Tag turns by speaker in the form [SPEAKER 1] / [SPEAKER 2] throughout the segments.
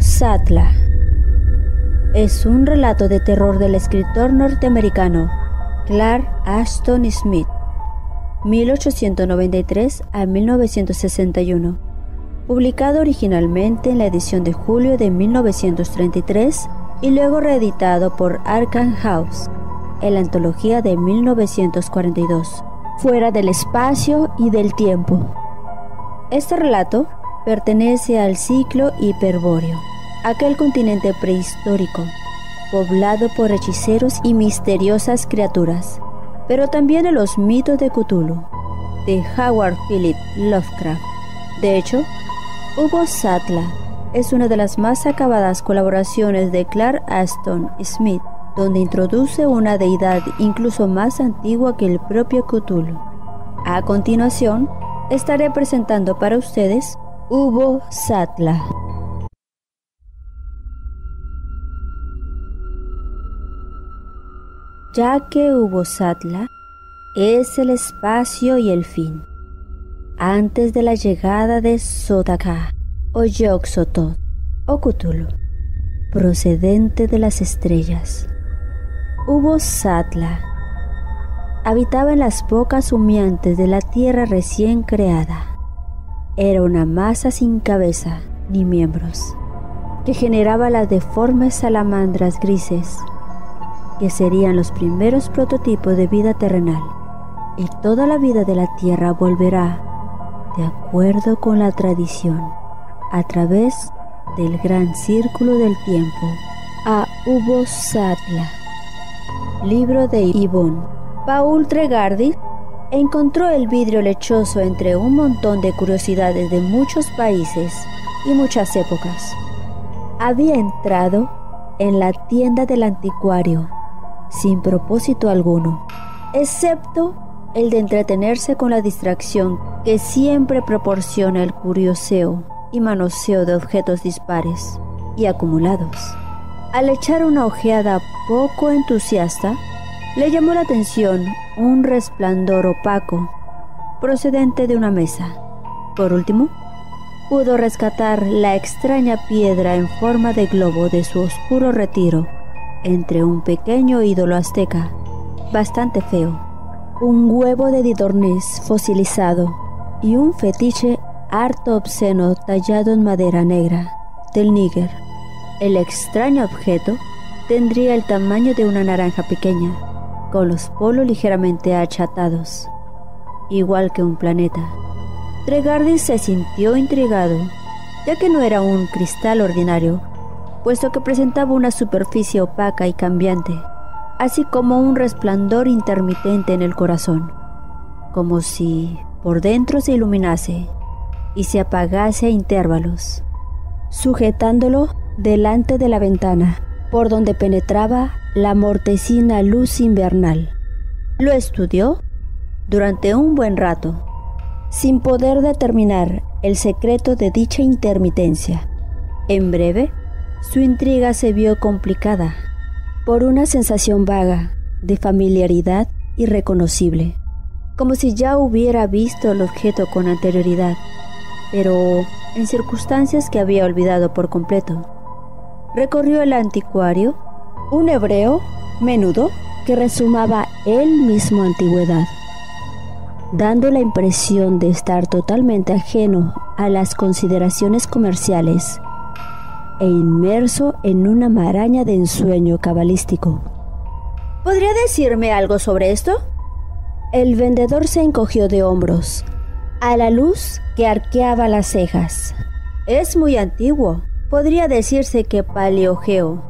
[SPEAKER 1] Satla es un relato de terror del escritor norteamericano Clark Ashton Smith, 1893 a 1961, publicado originalmente en la edición de julio de 1933 y luego reeditado por Arkham House en la antología de 1942, Fuera del espacio y del tiempo. Este relato pertenece al ciclo hiperbóreo, aquel continente prehistórico, poblado por hechiceros y misteriosas criaturas, pero también de los mitos de Cthulhu, de Howard Phillips Lovecraft. De hecho, Ubo Satla es una de las más acabadas colaboraciones de Clark Ashton Smith, donde introduce una deidad incluso más antigua que el propio Cthulhu. A continuación, estaré presentando para ustedes Ubo Satla. Ya que Ubo Satla es el espacio y el fin, antes de la llegada de Sotaka o Yog-Sothoth o Cthulhu, procedente de las estrellas. Ubo Satla habitaba en las bocas humeantes de la tierra recién creada. Era una masa sin cabeza ni miembros, que generaba las deformes salamandras grises, que serían los primeros prototipos de vida terrenal, y toda la vida de la tierra volverá, de acuerdo con la tradición, a través del gran círculo del tiempo, a Ubo Satla. Libro de Yvonne. Paul Tregardy encontró el vidrio lechoso entre un montón de curiosidades de muchos países y muchas épocas. Había entrado en la tienda del anticuario sin propósito alguno, excepto el de entretenerse con la distracción que siempre proporciona el curioseo y manoseo de objetos dispares y acumulados. Al echar una ojeada poco entusiasta, le llamó la atención un resplandor opaco procedente de una mesa. Por último, pudo rescatar la extraña piedra en forma de globo de su oscuro retiro entre un pequeño ídolo azteca, bastante feo, un huevo de didorniz fosilizado y un fetiche harto obsceno tallado en madera negra del Níger. El extraño objeto tendría el tamaño de una naranja pequeña, con los polos ligeramente achatados, igual que un planeta. Tregardy se sintió intrigado, ya que no era un cristal ordinario, puesto que presentaba una superficie opaca y cambiante, así como un resplandor intermitente en el corazón, como si por dentro se iluminase y se apagase a intervalos, sujetándolo delante de la ventana, por donde penetraba la mortecina luz invernal. Lo estudió durante un buen rato, sin poder determinar el secreto de dicha intermitencia. En breve, su intriga se vio complicada por una sensación vaga de familiaridad irreconocible, como si ya hubiera visto el objeto con anterioridad, pero en circunstancias que había olvidado por completo. Recorrió el anticuario, un hebreo menudo que resumaba él mismo antigüedad, dando la impresión de estar totalmente ajeno a las consideraciones comerciales e inmerso en una maraña de ensueño cabalístico. ¿Podría decirme algo sobre esto? El vendedor se encogió de hombros, a la luz que arqueaba las cejas. Es muy antiguo. Podría decirse que paleogeo.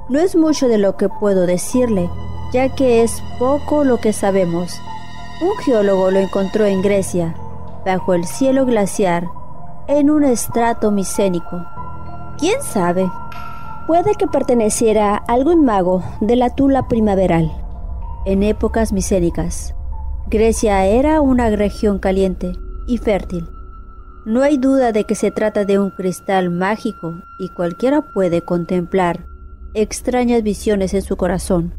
[SPEAKER 1] No es mucho de lo que puedo decirle, ya que es poco lo que sabemos. Un geólogo lo encontró en Grecia, bajo el cielo glaciar, en un estrato micénico. ¿Quién sabe? Puede que perteneciera a algún mago de la Tula primaveral. En épocas micénicas, Grecia era una región caliente y fértil. No hay duda de que se trata de un cristal mágico y cualquiera puede contemplar extrañas visiones en su corazón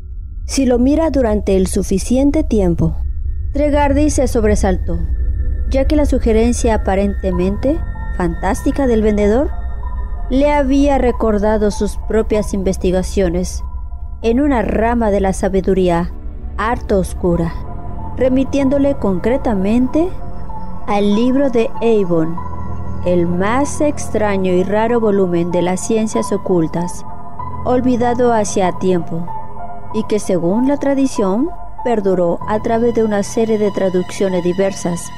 [SPEAKER 1] si lo mira durante el suficiente tiempo. Tregardy se sobresaltó, ya que la sugerencia aparentemente fantástica del vendedor le había recordado sus propias investigaciones en una rama de la sabiduría harto oscura, remitiéndole concretamente al libro de Eibon, el más extraño y raro volumen de las ciencias ocultas, olvidado hacía tiempo, y que según la tradición perduró a través de una serie de traducciones diversas,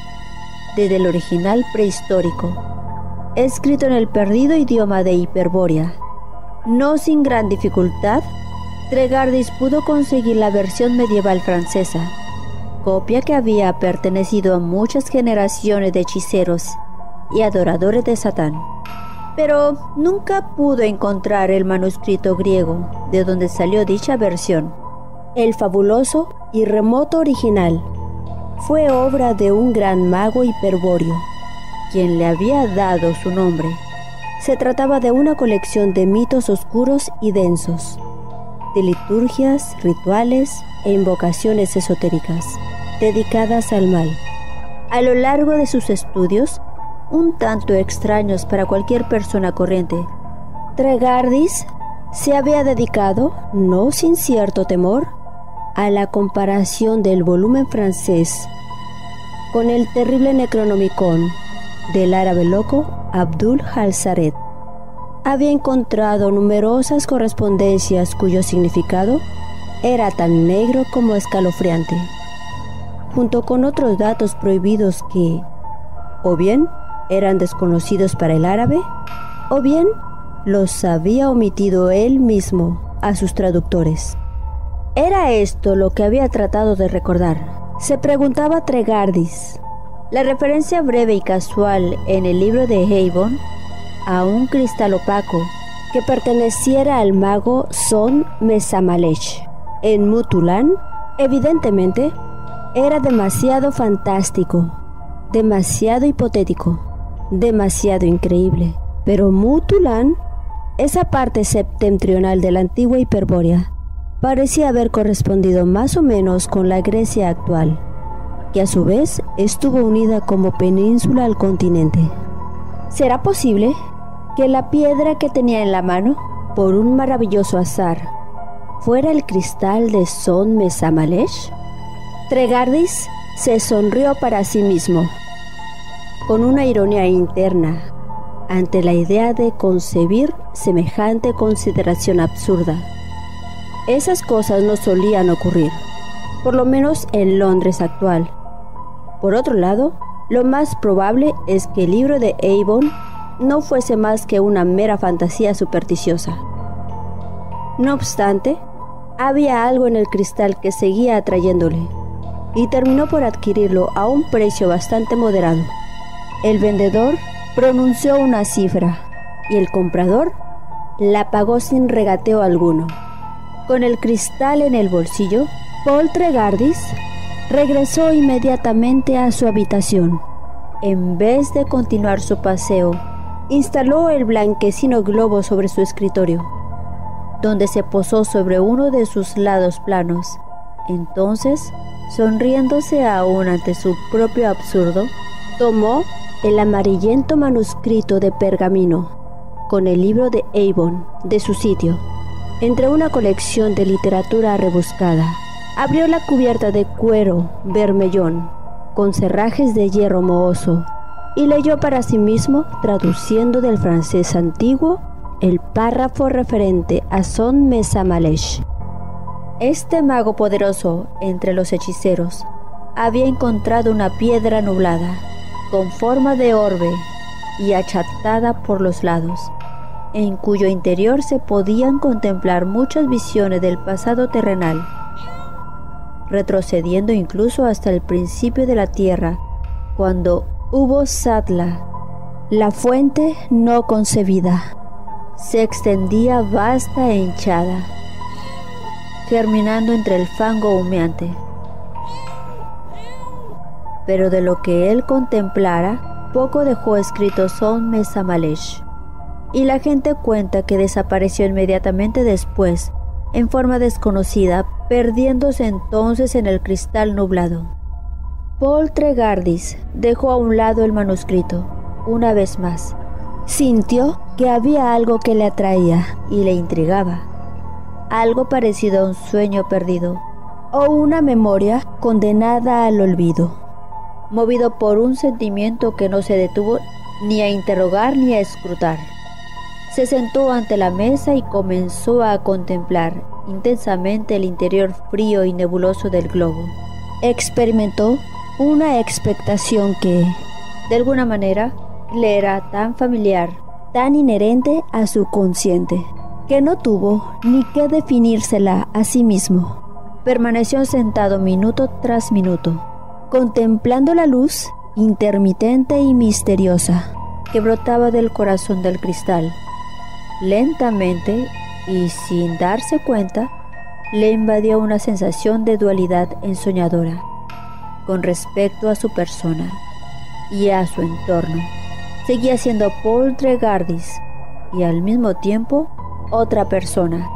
[SPEAKER 1] desde el original prehistórico, escrito en el perdido idioma de Hiperbórea. No sin gran dificultad, Trégardis pudo conseguir la versión medieval francesa, copia que había pertenecido a muchas generaciones de hechiceros y adoradores de Satán. Pero nunca pudo encontrar el manuscrito griego de donde salió dicha versión. El fabuloso y remoto original fue obra de un gran mago hiperbóreo, quien le había dado su nombre. Se trataba de una colección de mitos oscuros y densos, de liturgias, rituales e invocaciones esotéricas dedicadas al mal. A lo largo de sus estudios, un tanto extraños para cualquier persona corriente, Trégardis se había dedicado, no sin cierto temor, a la comparación del volumen francés con el terrible Necronomicon del árabe loco Abdul-Jalsared. Había encontrado numerosas correspondencias cuyo significado era tan negro como escalofriante, junto con otros datos prohibidos que, o bien eran desconocidos para el árabe, o bien los había omitido él mismo a sus traductores. ¿Era esto lo que había tratado de recordar?, se preguntaba Trégardis. La referencia breve y casual en el libro de Eibon a un cristal opaco que perteneciera al mago Son Mesamalech en Mutulán, evidentemente, era demasiado fantástico, demasiado hipotético, demasiado increíble. Pero Mutulán, esa parte septentrional de la antigua Hiperbórea, parecía haber correspondido más o menos con la Grecia actual, que a su vez estuvo unida como península al continente. ¿Será posible que la piedra que tenía en la mano, por un maravilloso azar, fuera el cristal de Son Mesamalech? Trégardis se sonrió para sí mismo, con una ironía interna, ante la idea de concebir semejante consideración absurda. Esas cosas no solían ocurrir, por lo menos en Londres actual. Por otro lado, lo más probable es que el libro de Eibon no fuese más que una mera fantasía supersticiosa. No obstante, había algo en el cristal que seguía atrayéndole, y terminó por adquirirlo a un precio bastante moderado. El vendedor pronunció una cifra, y el comprador la pagó sin regateo alguno. Con el cristal en el bolsillo, Paul Trégardis regresó inmediatamente a su habitación. En vez de continuar su paseo, instaló el blanquecino globo sobre su escritorio, donde se posó sobre uno de sus lados planos. Entonces, sonriéndose aún ante su propio absurdo, tomó el amarillento manuscrito de pergamino con el libro de Eibon de su sitio, entre una colección de literatura rebuscada. Abrió la cubierta de cuero bermellón con cerrajes de hierro mohoso y leyó para sí mismo, traduciendo del francés antiguo, el párrafo referente a Son Mesamalech. Este mago poderoso entre los hechiceros había encontrado una piedra nublada, con forma de orbe y achatada por los lados, en cuyo interior se podían contemplar muchas visiones del pasado terrenal, retrocediendo incluso hasta el principio de la tierra, cuando hubo Satla, la fuente no concebida. Se extendía vasta e hinchada, germinando entre el fango humeante. Pero de lo que él contemplara, poco dejó escrito Son Mesamalech, y la gente cuenta que desapareció inmediatamente después, en forma desconocida, perdiéndose entonces en el cristal nublado. Paul Trégardis dejó a un lado el manuscrito, una vez más, Sintió que había algo que le atraía y le intrigaba, algo parecido a un sueño perdido o una memoria condenada al olvido. Movido por un sentimiento que no se detuvo ni a interrogar ni a escrutar, se sentó ante la mesa y comenzó a contemplar intensamente el interior frío y nebuloso del globo. Experimentó una expectación que, de alguna manera, le era tan familiar, tan inherente a su consciente, que no tuvo ni que definírsela a sí mismo. Permaneció sentado minuto tras minuto, contemplando la luz intermitente y misteriosa que brotaba del corazón del cristal. Lentamente y sin darse cuenta, le invadió una sensación de dualidad ensoñadora con respecto a su persona y a su entorno. Seguía siendo Paul Trégardis y al mismo tiempo otra persona.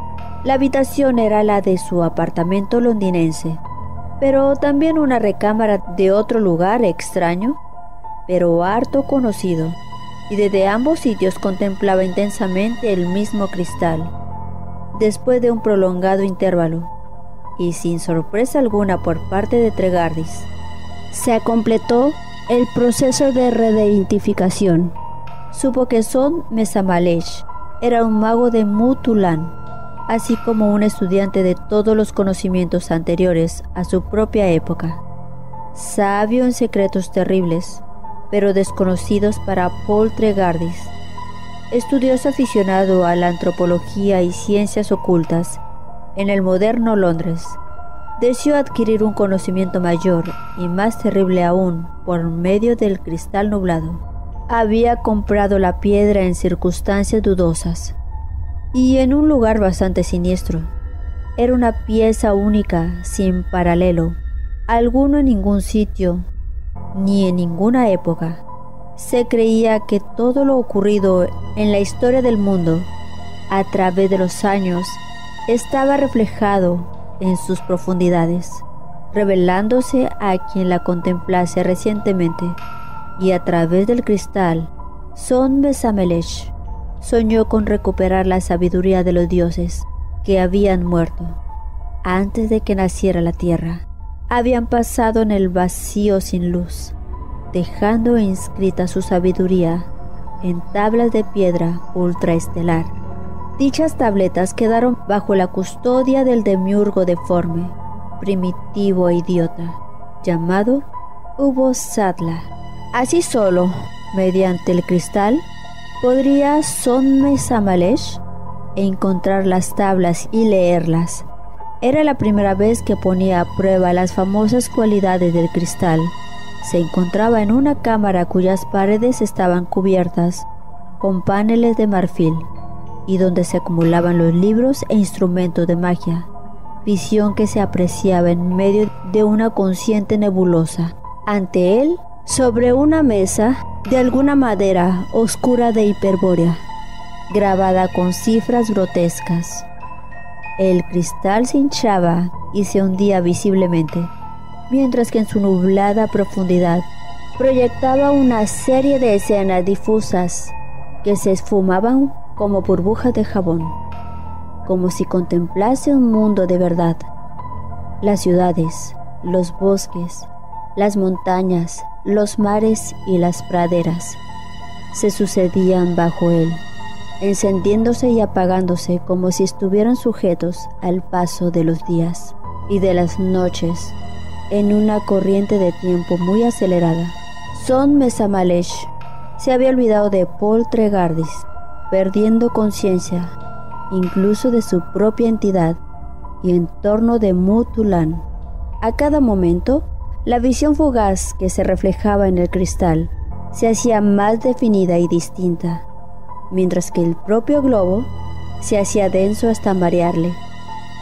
[SPEAKER 1] La habitación era la de su apartamento londinense, pero también una recámara de otro lugar extraño, pero harto conocido, y desde ambos sitios contemplaba intensamente el mismo cristal. Después de un prolongado intervalo, y sin sorpresa alguna por parte de Trégardis, se completó el proceso de reidentificación. Supo que Son Mesamalesh era un mago de Mutulán, así como un estudiante de todos los conocimientos anteriores a su propia época, sabio en secretos terribles, pero desconocidos para Paul Trégardis. Estudioso aficionado a la antropología y ciencias ocultas en el moderno Londres, deseó adquirir un conocimiento mayor y más terrible aún por medio del cristal nublado. Había comprado la piedra en circunstancias dudosas y en un lugar bastante siniestro. Era una pieza única, sin paralelo alguno en ningún sitio ni en ninguna época. Se creía que todo lo ocurrido en la historia del mundo a través de los años estaba reflejado en sus profundidades, revelándose a quien la contemplase recientemente, y a través del cristal, Son Mesamelesh soñó con recuperar la sabiduría de los dioses que habían muerto antes de que naciera la tierra. Habían pasado en el vacío sin luz, dejando inscrita su sabiduría en tablas de piedra ultraestelar. Dichas tabletas quedaron bajo la custodia del demiurgo deforme, primitivo e idiota, llamado Ubosatla. Así solo, mediante el cristal, podría Son Mesamalesh encontrar las tablas y leerlas. Era la primera vez que ponía a prueba las famosas cualidades del cristal. Se encontraba en una cámara cuyas paredes estaban cubiertas con paneles de marfil y donde se acumulaban los libros e instrumentos de magia, visión que se apreciaba en medio de una consciente nebulosa. Ante él, sobre una mesa de alguna madera oscura de hiperbórea, grabada con cifras grotescas, el cristal se hinchaba y se hundía visiblemente, mientras que en su nublada profundidad proyectaba una serie de escenas difusas que se esfumaban como burbujas de jabón, como si contemplase un mundo de verdad. Las ciudades, los bosques, las montañas, los mares y las praderas se sucedían bajo él, encendiéndose y apagándose como si estuvieran sujetos al paso de los días y de las noches en una corriente de tiempo muy acelerada. Son Mesamalesh se había olvidado de Paul Trégardis, perdiendo conciencia incluso de su propia entidad y entorno de Mutulán. A cada momento, la visión fugaz que se reflejaba en el cristal se hacía más definida y distinta, mientras que el propio globo se hacía denso hasta marearle,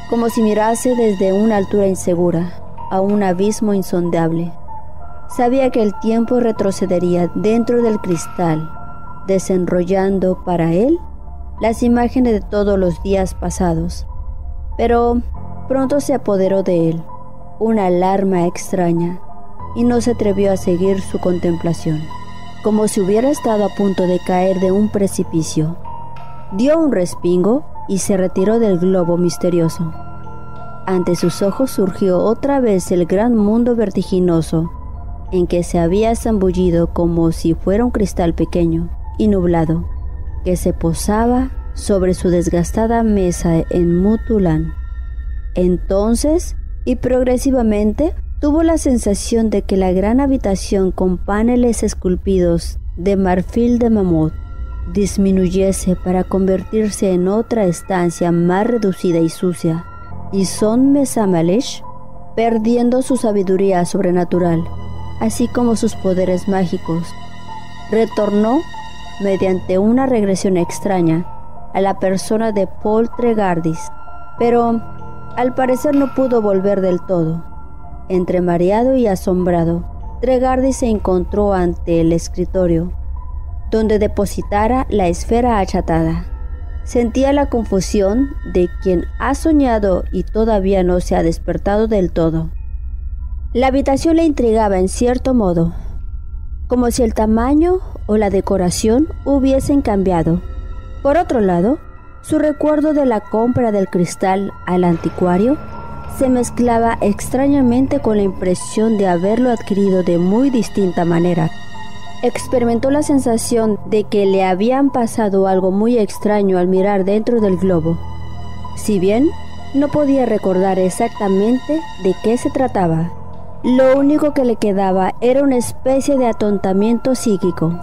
[SPEAKER 1] como si mirase desde una altura insegura a un abismo insondable. Sabía que el tiempo retrocedería dentro del cristal, desenrollando para él las imágenes de todos los días pasados, pero pronto se apoderó de él una alarma extraña y no se atrevió a seguir su contemplación. como si hubiera estado a punto de caer de un precipicio. Dio un respingo y se retiró del globo misterioso. Ante sus ojos surgió otra vez el gran mundo vertiginoso en que se había zambullido como si fuera un cristal pequeño y nublado que se posaba sobre su desgastada mesa en Mutulan. Entonces, y progresivamente, tuvo la sensación de que la gran habitación con paneles esculpidos de marfil de mamut disminuyese para convertirse en otra estancia más reducida y sucia, y Son Mesamalesh, perdiendo su sabiduría sobrenatural, así como sus poderes mágicos, retornó, mediante una regresión extraña, a la persona de Paul Trégardis, pero al parecer no pudo volver del todo. Entre mareado y asombrado, Trégardis se encontró ante el escritorio, donde depositara la esfera achatada. Sentía la confusión de quien ha soñado y todavía no se ha despertado del todo. La habitación le intrigaba en cierto modo, como si el tamaño o la decoración hubiesen cambiado. Por otro lado, su recuerdo de la compra del cristal al anticuario se mezclaba extrañamente con la impresión de haberlo adquirido de muy distinta manera. Experimentó la sensación de que le habían pasado algo muy extraño al mirar dentro del globo. Si bien no podía recordar exactamente de qué se trataba, lo único que le quedaba era una especie de atontamiento psíquico,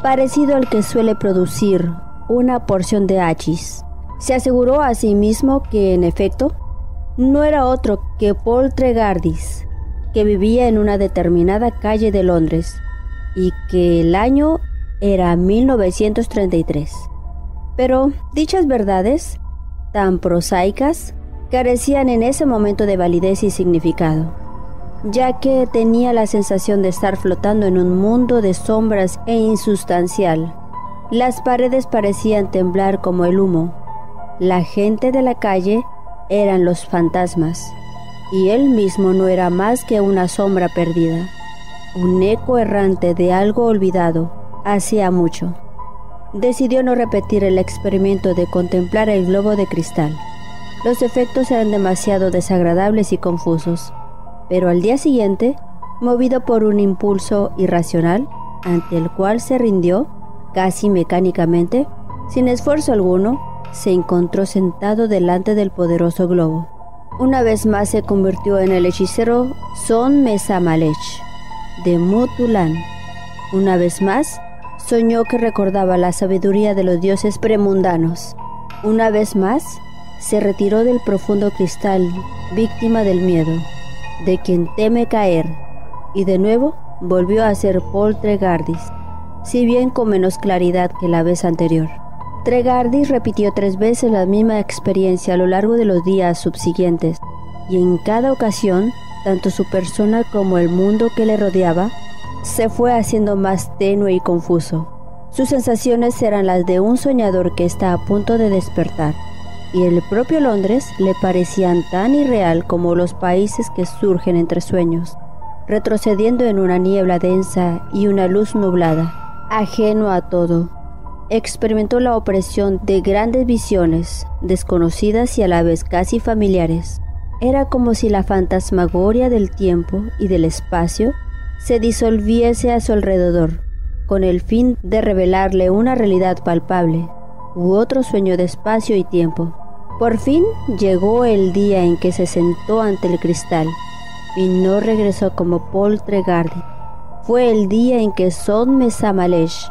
[SPEAKER 1] parecido al que suele producir una porción de hachís. Se aseguró a sí mismo que, en efecto, no era otro que Paul Trégardis, que vivía en una determinada calle de Londres, y que el año era 1933. Pero dichas verdades, tan prosaicas, carecían en ese momento de validez y significado, ya que tenía la sensación de estar flotando en un mundo de sombras e insustancial. Las paredes parecían temblar como el humo. La gente de la calle eran los fantasmas, y él mismo no era más que una sombra perdida, un eco errante de algo olvidado hacía mucho. Decidió no repetir el experimento de contemplar el globo de cristal. Los efectos eran demasiado desagradables y confusos, pero al día siguiente, movido por un impulso irracional, ante el cual se rindió, casi mecánicamente, sin esfuerzo alguno, se encontró sentado delante del poderoso globo. Una vez más se convirtió en el hechicero Son Mesamalesh de Mutulan. Una vez más, soñó que recordaba la sabiduría de los dioses premundanos. Una vez más, se retiró del profundo cristal, víctima del miedo, de quien teme caer, y de nuevo volvió a ser Paul Trégardis, si bien con menos claridad que la vez anterior. Trégardis repitió 3 veces la misma experiencia a lo largo de los días subsiguientes, y en cada ocasión, tanto su persona como el mundo que le rodeaba se fue haciendo más tenue y confuso. Sus sensaciones eran las de un soñador que está a punto de despertar, y el propio Londres le parecían tan irreal como los países que surgen entre sueños, retrocediendo en una niebla densa y una luz nublada, ajeno a todo. Experimentó la opresión de grandes visiones, desconocidas y a la vez casi familiares. Era como si la fantasmagoria del tiempo y del espacio se disolviese a su alrededor, con el fin de revelarle una realidad palpable, u otro sueño de espacio y tiempo. Por fin llegó el día en que se sentó ante el cristal, y no regresó como Paul Trégardis. Fue el día en que Son Mesamalesh,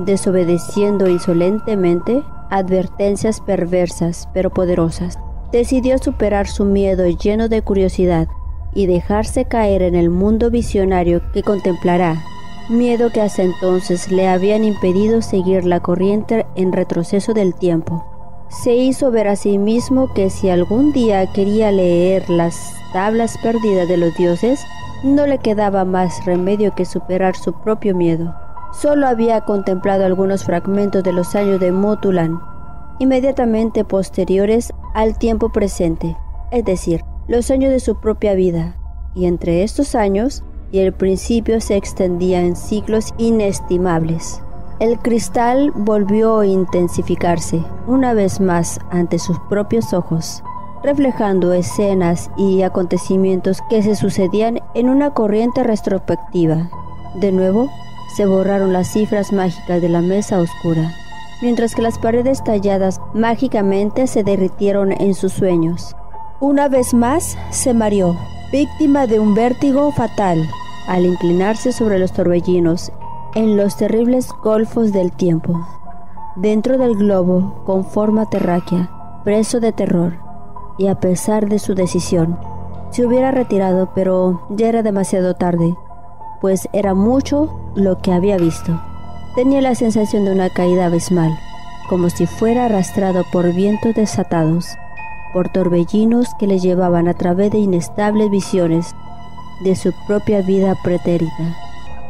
[SPEAKER 1] desobedeciendo insolentemente advertencias perversas pero poderosas, decidió superar su miedo lleno de curiosidad y dejarse caer en el mundo visionario que contemplará, miedo que hasta entonces le habían impedido seguir la corriente en retroceso del tiempo. Se hizo ver a sí mismo que si algún día quería leer las tablas perdidas de los dioses, no le quedaba más remedio que superar su propio miedo. Solo había contemplado algunos fragmentos de los años de Mutulan, inmediatamente posteriores al tiempo presente, es decir, los años de su propia vida, y entre estos años y el principio se extendía en ciclos inestimables. El cristal volvió a intensificarse una vez más ante sus propios ojos, reflejando escenas y acontecimientos que se sucedían en una corriente retrospectiva. De nuevo, se borraron las cifras mágicas de la mesa oscura, mientras que las paredes talladas mágicamente se derritieron en sus sueños. Una vez más se mareó, víctima de un vértigo fatal, al inclinarse sobre los torbellinos en los terribles golfos del tiempo. Dentro del globo con forma terráquea, preso de terror, y a pesar de su decisión, se hubiera retirado, pero ya era demasiado tarde, pues era mucho lo que había visto. Tenía la sensación de una caída abismal, como si fuera arrastrado por vientos desatados, por torbellinos que le llevaban a través de inestables visiones de su propia vida pretérita,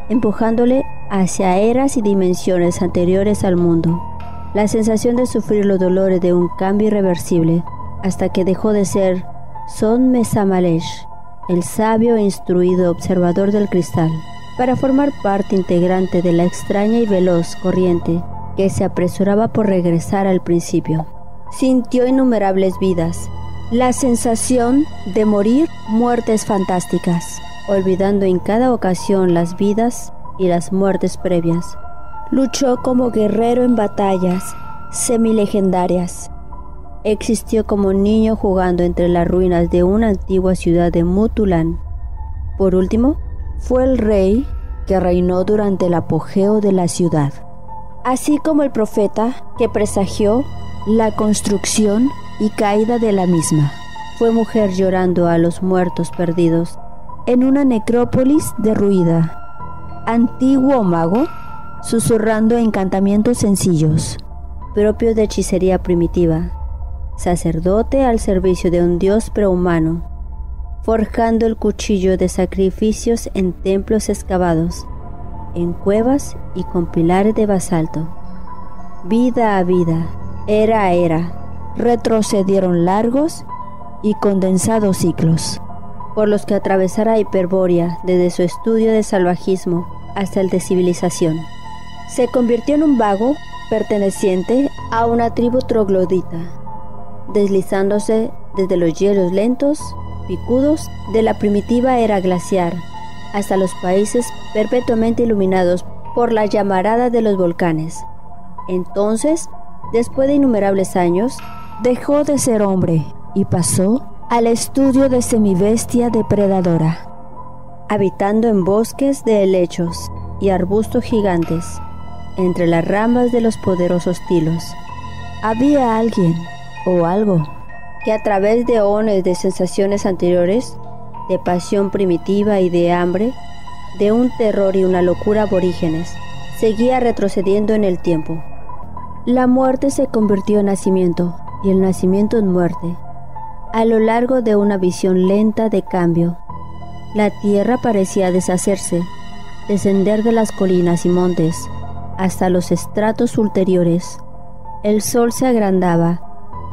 [SPEAKER 1] empujándole hacia eras y dimensiones anteriores al mundo. La sensación de sufrir los dolores de un cambio irreversible, hasta que dejó de ser Son Mesamalesh, el sabio e instruido observador del cristal, para formar parte integrante de la extraña y veloz corriente que se apresuraba por regresar al principio. Sintió innumerables vidas, la sensación de morir muertes fantásticas, olvidando en cada ocasión las vidas y las muertes previas. Luchó como guerrero en batallas semilegendarias. Existió como niño jugando entre las ruinas de una antigua ciudad de Mutulan. Por último, fue el rey que reinó durante el apogeo de la ciudad, así como el profeta que presagió la construcción y caída de la misma. Fue mujer llorando a los muertos perdidos en una necrópolis derruida. Antiguo mago susurrando encantamientos sencillos, propios de hechicería primitiva. Sacerdote al servicio de un dios prehumano, forjando el cuchillo de sacrificios en templos excavados, en cuevas y con pilares de basalto. Vida a vida, era a era, retrocedieron largos y condensados ciclos, por los que atravesara Hiperbórea desde su estudio de salvajismo hasta el de civilización. Se convirtió en un vago perteneciente a una tribu troglodita, deslizándose desde los hielos lentos, picudos de la primitiva era glaciar, hasta los países perpetuamente iluminados por la llamarada de los volcanes. Entonces, después de innumerables años, dejó de ser hombre y pasó al estudio de semibestia depredadora, habitando en bosques de helechos y arbustos gigantes, entre las ramas de los poderosos tilos. Había alguien o algo que a través de eones de sensaciones anteriores, de pasión primitiva y de hambre, de un terror y una locura aborígenes, seguía retrocediendo en el tiempo. La muerte se convirtió en nacimiento y el nacimiento en muerte. A lo largo de una visión lenta de cambio, la tierra parecía deshacerse, descender de las colinas y montes hasta los estratos ulteriores. El sol se agrandaba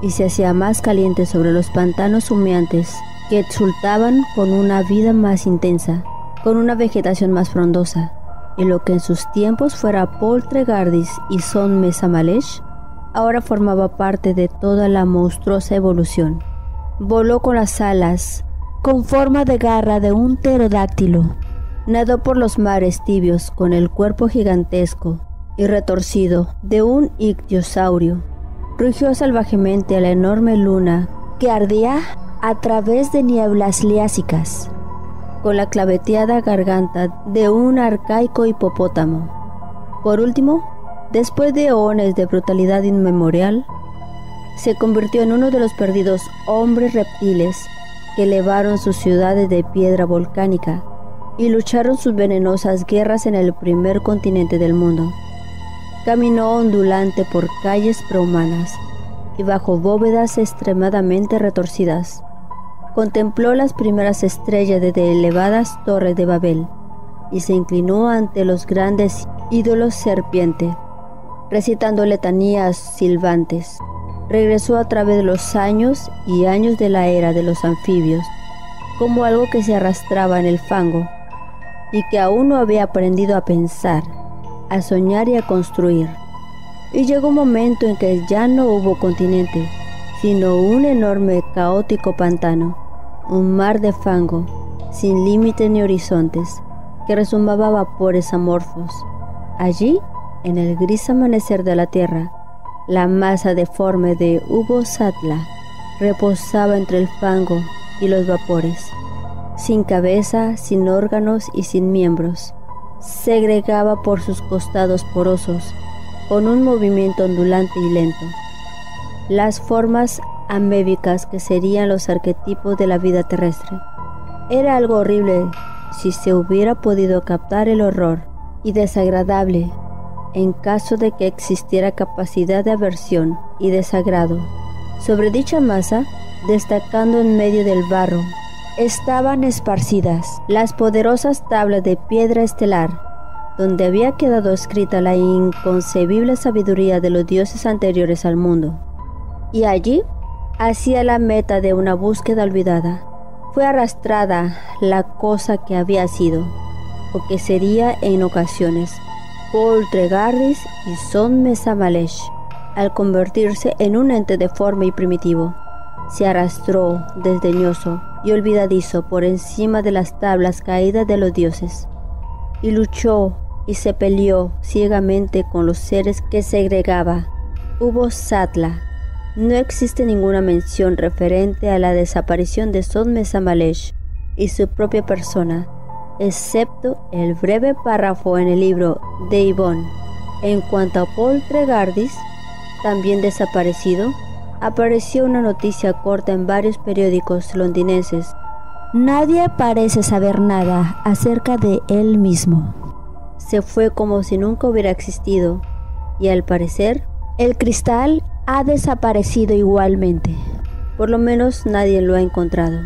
[SPEAKER 1] y se hacía más caliente sobre los pantanos humeantes que exultaban con una vida más intensa, con una vegetación más frondosa, y lo que en sus tiempos fuera Poltergardis y Son Mesamalesh, ahora formaba parte de toda la monstruosa evolución. Voló con las alas, con forma de garra de un pterodáctilo, nadó por los mares tibios con el cuerpo gigantesco y retorcido de un ictiosaurio, rugió salvajemente a la enorme luna que ardía a través de nieblas liásicas, con la claveteada garganta de un arcaico hipopótamo. Por último, después de eones de brutalidad inmemorial, se convirtió en uno de los perdidos hombres reptiles que elevaron sus ciudades de piedra volcánica y lucharon sus venenosas guerras en el primer continente del mundo. Caminó ondulante por calles prehumanas y bajo bóvedas extremadamente retorcidas. Contempló las primeras estrellas desde elevadas torres de Babel y se inclinó ante los grandes ídolos serpiente, recitando letanías silbantes. Regresó a través de los años y años de la era de los anfibios, como algo que se arrastraba en el fango, y que aún no había aprendido a pensar, a soñar y a construir. Y llegó un momento en que ya no hubo continente, sino un enorme caótico pantano, un mar de fango, sin límites ni horizontes, que resumaba vapores amorfos. Allí, en el gris amanecer de la tierra, la masa deforme de Ubbo-Satla reposaba entre el fango y los vapores. Sin cabeza, sin órganos y sin miembros, segregaba por sus costados porosos, con un movimiento ondulante y lento, las formas amébicas que serían los arquetipos de la vida terrestre. Era algo horrible si se hubiera podido captar el horror, y desagradable en caso de que existiera capacidad de aversión y desagrado. Sobre dicha masa, destacando en medio del barro, estaban esparcidas las poderosas tablas de piedra estelar, donde había quedado escrita la inconcebible sabiduría de los dioses anteriores al mundo. Y allí, hacia la meta de una búsqueda olvidada, fue arrastrada la cosa que había sido, o que sería en ocasiones, Paul Tregardis y Sot-Mesa-Malesh. Al convertirse en un ente deforme y primitivo, se arrastró desdeñoso y olvidadizo por encima de las tablas caídas de los dioses, y luchó y se peleó ciegamente con los seres que segregaba. Ubbo-Satla. No existe ninguna mención referente a la desaparición de Sot-Mesa-Malesh y su propia persona, excepto el breve párrafo en el libro de Yvonne. En cuanto a Paul Tregardis, también desaparecido, apareció una noticia corta en varios periódicos londinenses. Nadie parece saber nada acerca de él mismo. Se fue como si nunca hubiera existido, y al parecer, el cristal ha desaparecido igualmente. Por lo menos nadie lo ha encontrado.